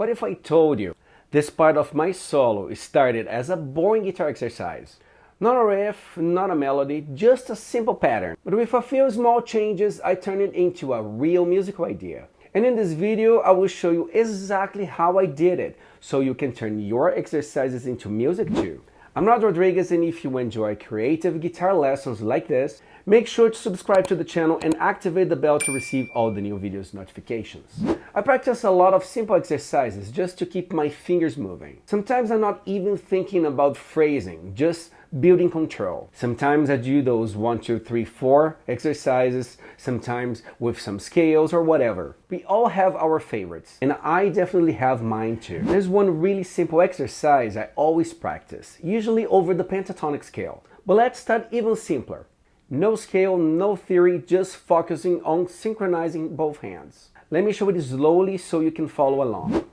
What if I told you this part of my solo started as a boring guitar exercise? Not a riff, not a melody, just a simple pattern. But with a few small changes, I turned it into a real musical idea. And in this video, I will show you exactly how I did it, so you can turn your exercises into music too. I'm Rodrigues, and if you enjoy creative guitar lessons like this, make sure to subscribe to the channel and activate the bell to receive all the new videos notifications. I practice a lot of simple exercises just to keep my fingers moving. Sometimes I'm not even thinking about phrasing, just building control. Sometimes I do those 1, 2, 3, 4 exercises, sometimes with some scales or whatever. We all have our favorites, and I definitely have mine too. There's one really simple exercise I always practice, usually over the pentatonic scale. But let's start even simpler. No scale, no theory, just focusing on synchronizing both hands. Let me show it slowly so you can follow along.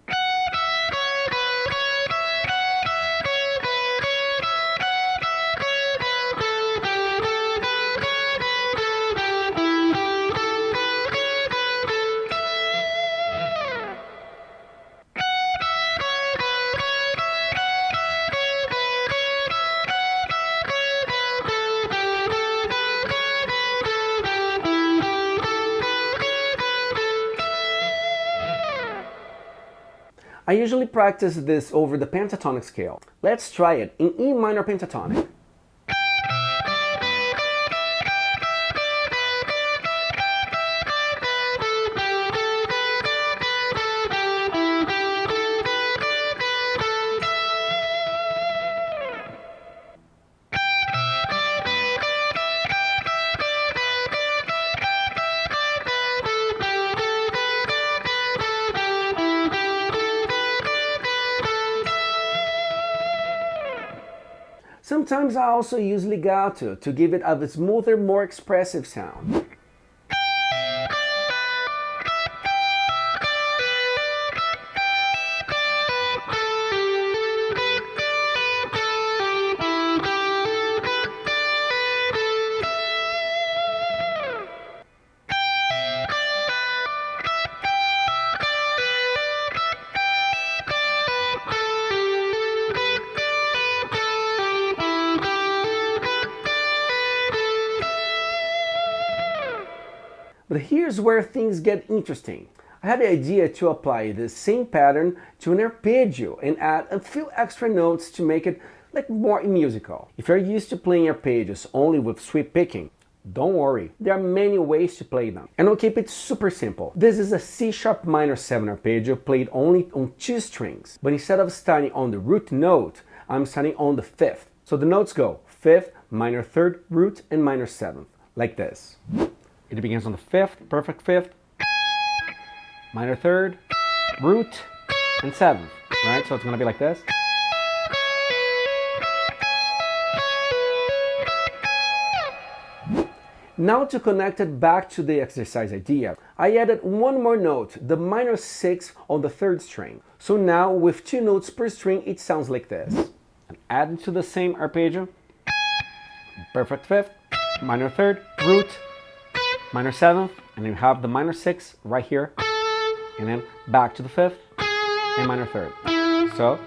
I usually practice this over the pentatonic scale. Let's try it in E minor pentatonic. Sometimes I also use legato to give it a smoother, more expressive sound. But here's where things get interesting. I had the idea to apply the same pattern to an arpeggio and add a few extra notes to make it more musical. If you're used to playing arpeggios only with sweep picking, don't worry, there are many ways to play them. And I'll keep it super simple. This is a C sharp minor 7 arpeggio played only on 2 strings. But instead of starting on the root note, I'm starting on the 5th. So the notes go 5th, minor 3rd, root, and minor 7th, like this. It begins on the 5th, perfect 5th, minor 3rd, root, and 7th, right? So it's going to be like this. Now to connect it back to the exercise idea, I added one more note, the minor 6th on the 3rd string. So now with 2 notes per string, it sounds like this. And add to the same arpeggio, perfect 5th, minor 3rd, root, minor 7th, and then you have the minor 6th right here, and then back to the 5th and minor 3rd. So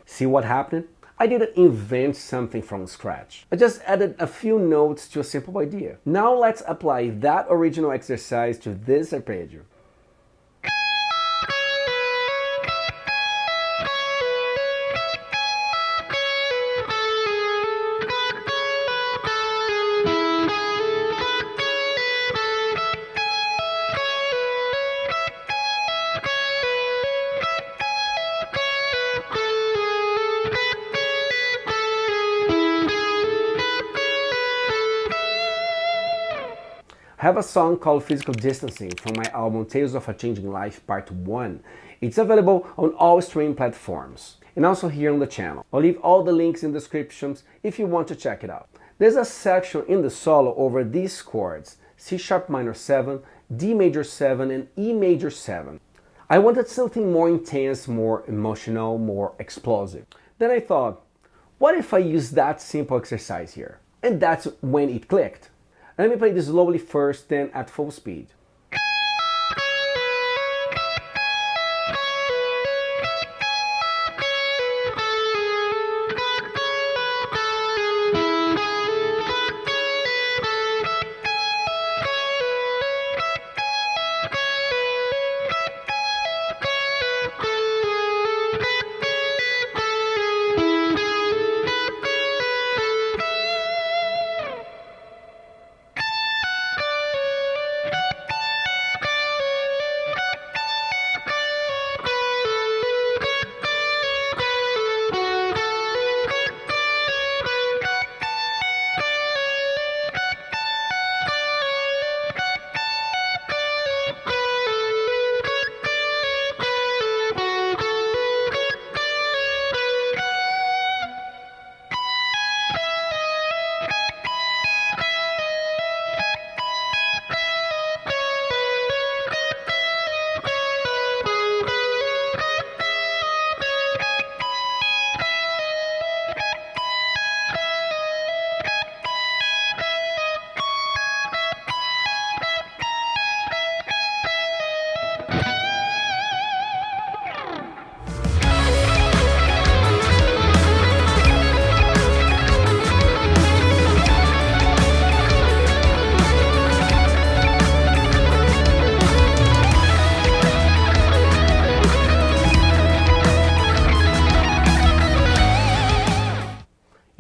see what happened? I didn't invent something from scratch. I just added a few notes to a simple idea. Now let's apply that original exercise to this arpeggio. I have a song called Physical Distancing from my album Tales of a Changing Life Part 1. It's available on all streaming platforms and also here on the channel. I'll leave all the links in the descriptions if you want to check it out. There's a section in the solo over these chords, C sharp minor 7, D major 7 and E major 7. I wanted something more intense, more emotional, more explosive. Then I thought, what if I use that simple exercise here? And that's when it clicked. Let me play this slowly first, then at full speed.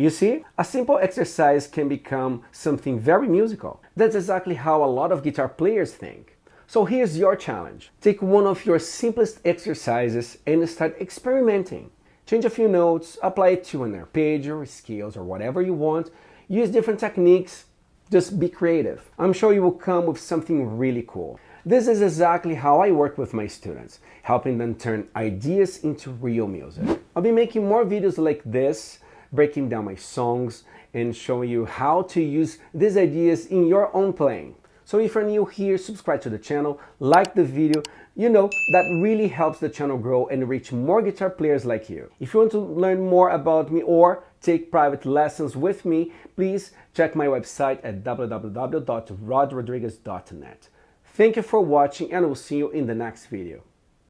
You see, a simple exercise can become something very musical. That's exactly how a lot of guitar players think. So here's your challenge. Take one of your simplest exercises and start experimenting. Change a few notes, apply it to an arpeggio, scales, or whatever you want. Use different techniques. Just be creative. I'm sure you will come with something really cool. This is exactly how I work with my students, helping them turn ideas into real music. I'll be making more videos like this, breaking down my songs and showing you how to use these ideas in your own playing. So if you're new here, subscribe to the channel, like the video. You know, that really helps the channel grow and reach more guitar players like you. If you want to learn more about me or take private lessons with me, please check my website at www.rodrigues.net. Thank you for watching and I will see you in the next video.